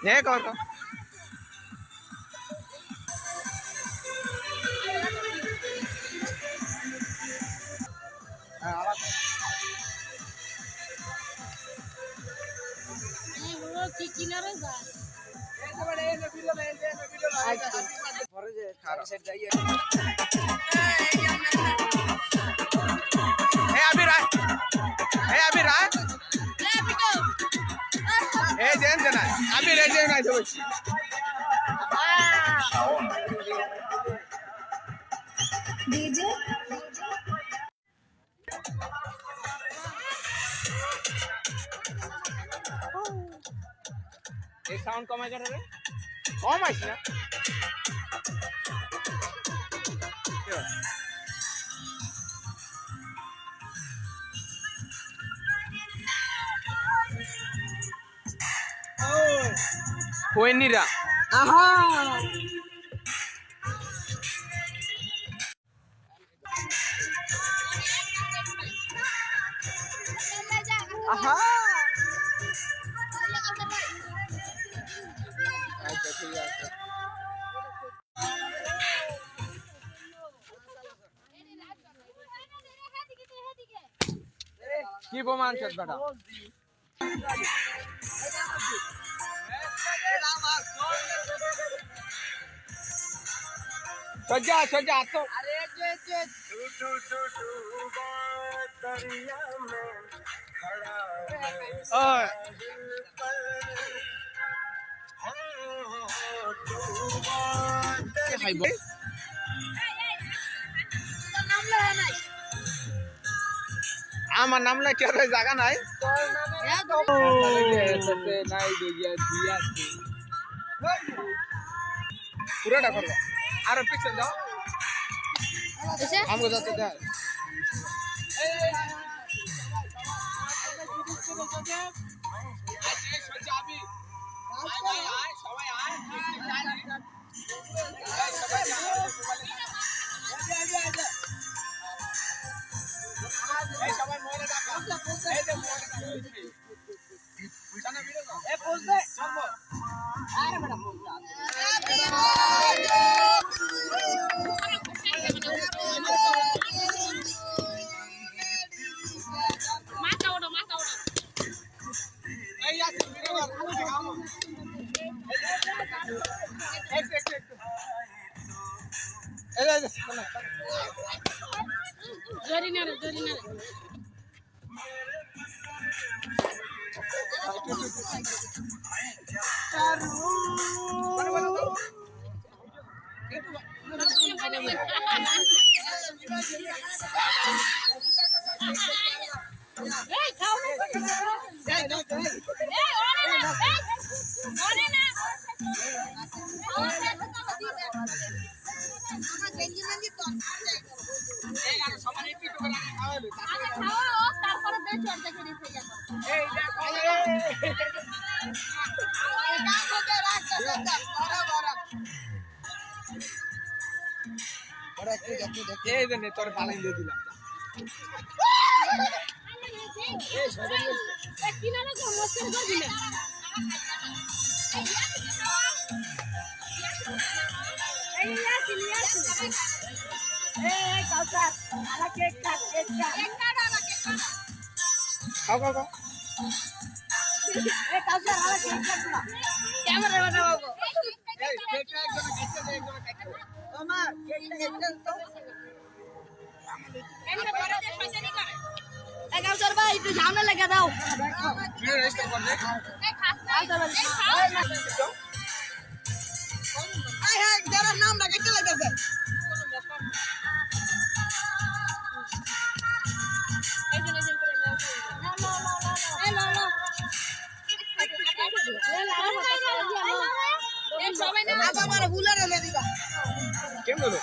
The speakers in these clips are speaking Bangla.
ये कौन का डीजे এই সাউন্ড কমাই করে রে কম আইছ না কোয়েনিরা आहा आहा আচ্ছা ঠিক আছে কি প্রমাণ আছে বেটা सजा सजा तो अरे टू दरिया में खड़ा ओए हाय भाई আমার নাম না কি আর জায়গা নাই নাই দিয়া পুরোটা করবা আর পিছন যাও हमको जाते थे এই জন্য তোর পালাই দিয়ে দিলাম খাও খাও খাও कैमरा बनाओ এই কেকটা একদম কেটে দে একদম কেটে দে मामा केकটা কেটে দাও काउसर भाई একটু সামনে লাগা দাও ভিডিও রেজিস্টার কর দে আয় হ্যাঁ যারা নাম না কেটে লাগাছে আমার বুলার এনে দিবা কেমন হলো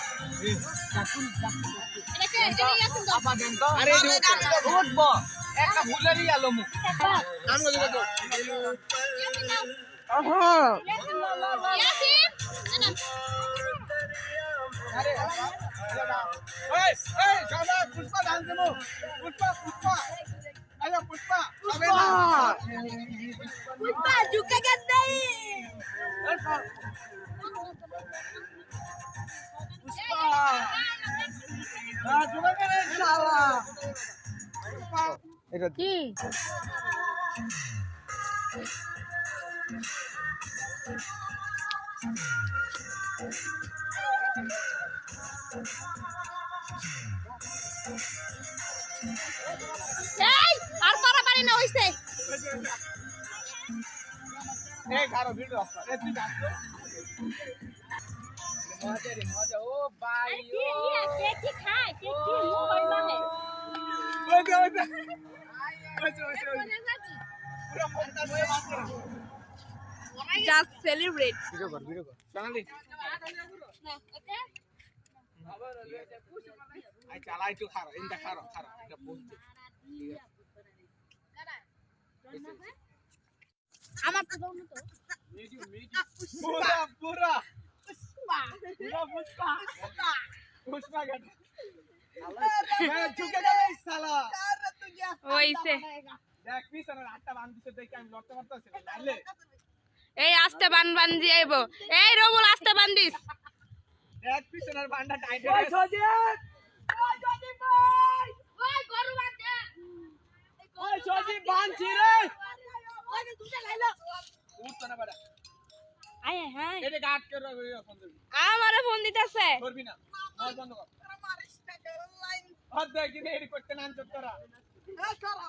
আরে উঠবো একটা ভুলেরই আলো মুখ নাম গলি তো আহা আরে এই এই সবাই পুষ্পা ধান দেবো পুষ্পা আরে পুষ্পা पुष्पा झुकेगा नहीं এটা কি এই আর পারাপারি না হইছে এই খারো ভিডিও এ তুই ডাক মজা রে মজা ও ভাই কি নিয়া কে কি খায় কে কি হই মানে ওই পুরো মনটা হয়ে বাসে জাস্ট সেলিব্রেট ভিডিও কর সোনালি আই চালাই তো খারো ইনটা খারো এটা বলতে আমার তো দাও না তো পুরা পুষ্পা গেট मैं झुके जा नहीं साला হইছে দেখ পিছনের আটটা বান দিতে দেখে আমি লড়তে পারতাছি না নাইলে এই আস্তে বান দি আইবো এই রবুল আস্তে বান দিস দেখ পিছনের বানটা টাইট হয়ে গেছে ওই সজি ভাই ওই গরু বান দে ওই সজি বানছি রে ওই দুটা লাইলো উঠতো না বড় আয় হায় এটা গাট করে রাখো ফোন দিবি আমারে ফোন দিতেছে করবি না মোবাইল বন্ধ কর মারিস না লাইন হাত দেখ কি এডি করতে নাম চত তোরা এই করা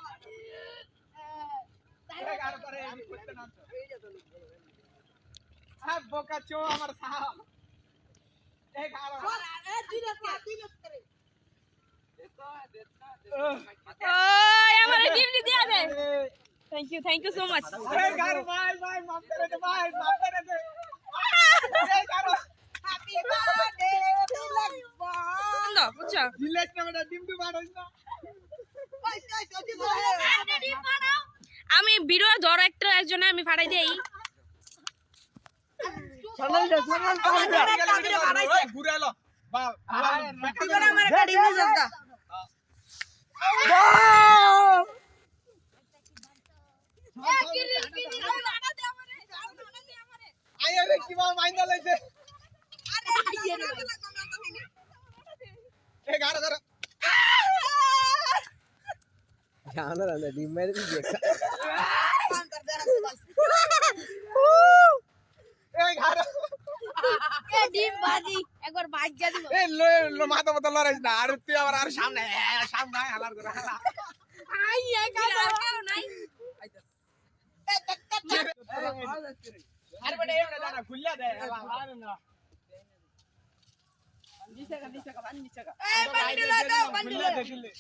দেখ আর করে এডি করতে নাম চত হ্যাঁ বোকা চো আমার সাহ দেখ আর এ দিলে করে ওই আমারে গিফট দিয়া দে থ্যাংক ইউ সো মাচ ए घर भाई माफ करे दे भाई माफ करे दे ए घर হ্যাপি বার্থডে টু লাগবা না বুঝছো दिलेट ना बेटा डिम डिम मारो ना ওই সজি ভাই আমি ভিডিও ডাইরেক্টর একজনে আমি ফাড়াই দেই ঘুরে এলো বা এবার আমার একটা ডিভিজ দা আয় রে কি বা মাইন্ডা লাইছে আরে আইয়ে রে এ ঘর ধর জানো না ডিম মেরে দিয়েছে এ ঘর এ ডিম বাজি একবার ভাগ্য দিব এ লো মাথা মাথা লড়াইছ না আর তুই আবার আর সামনে সামনে হালার করে হালা আই কেউ নাই আরে বেটা এমনে জানা খুললা দে হালা না নিচে কা এই বান্ডিল দাও বান্ডিল দেখলে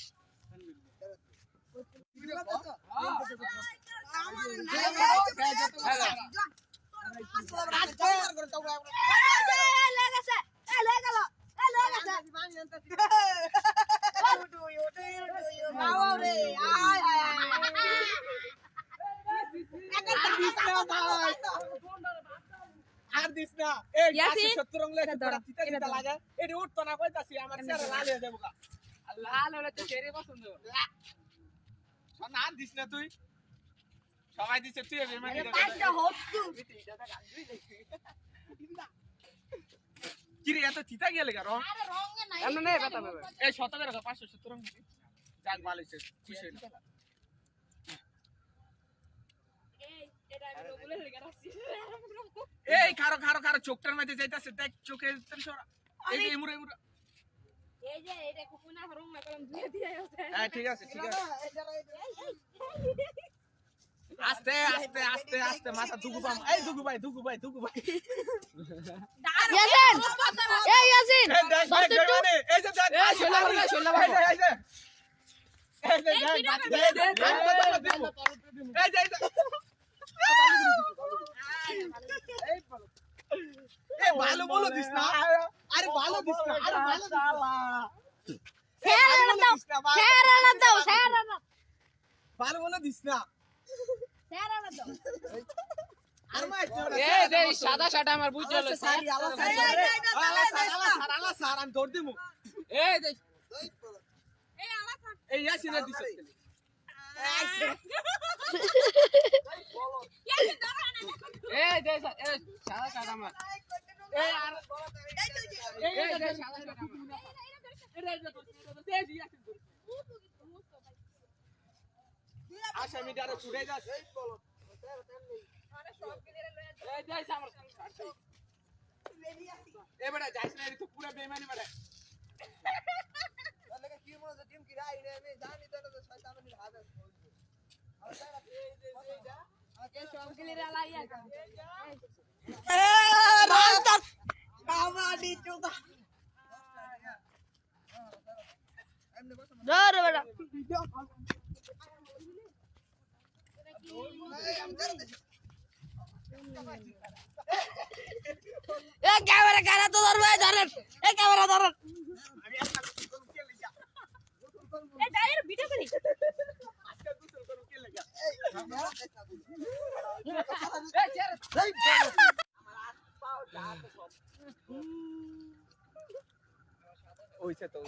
আর দিস না এই ইয়াসিন, 70 রং লেখা ধরো, তিতা তিতা লাগে এডি উঠতো না কইতাছি আমার চেহারা লাল হয়ে যাবো লাল হলে তো চেহারা পছন্দ না আর দিস না তুই সবাই দিছে তুই বেমানি কি রে এত তিতা গেলে কারণ এমন নেই কথা বলবে এই 70 টাকা 570 রং যাক ভালো হইছে খুশি হইলাম এই খারো খারো খারো চোখটার মধ্যে যাইতাছে দেখ চোখে সরা এই যে এমুরা এমুরা এই যে এটা কুকুনা হরং না কলম দিয়ে দিয়ে আছে হ্যাঁ ঠিক আছে আস্তে আস্তে আস্তে আস্তে মাথা দুগুবাম এই দুগুবাই ইয়াসিন এই ইয়াসিন এই দেখ ভাই গয়নে এই যে দেখ এই শোলা ভাই এই যে দেখ এই যে এই ভালো বলো দিস না আরে ভালো দিস না আরে ভালো শালা শেরানা দাও ভালো বলো দিস না শেরানা দাও আর মাই এই দে সাদা শাটা আমার বুঝ গেল আলা সার আমি দৌড় দিমু এই দে এই ইয়াসিন দিস এই দে এই সাদা শার্ট আমার এই আর এই দে সাদা শার্ট আমার আসামি ডারে ছুড়ে যাচ্ছে এই যাইছ আমার এ বেটা যাইছ না তো পুরো বেইমানি বেটা কাবাডি চোদা ধর বেটা এ ক্যামেরা কারা তো ধরবে ধরেন এ ক্যামেরা ধরেন আমি একটা গোসল খেলে যা এই দাঁড়িয়ে ভিডিও করি আজকে গোসল করব খেলে যা ওইছে তো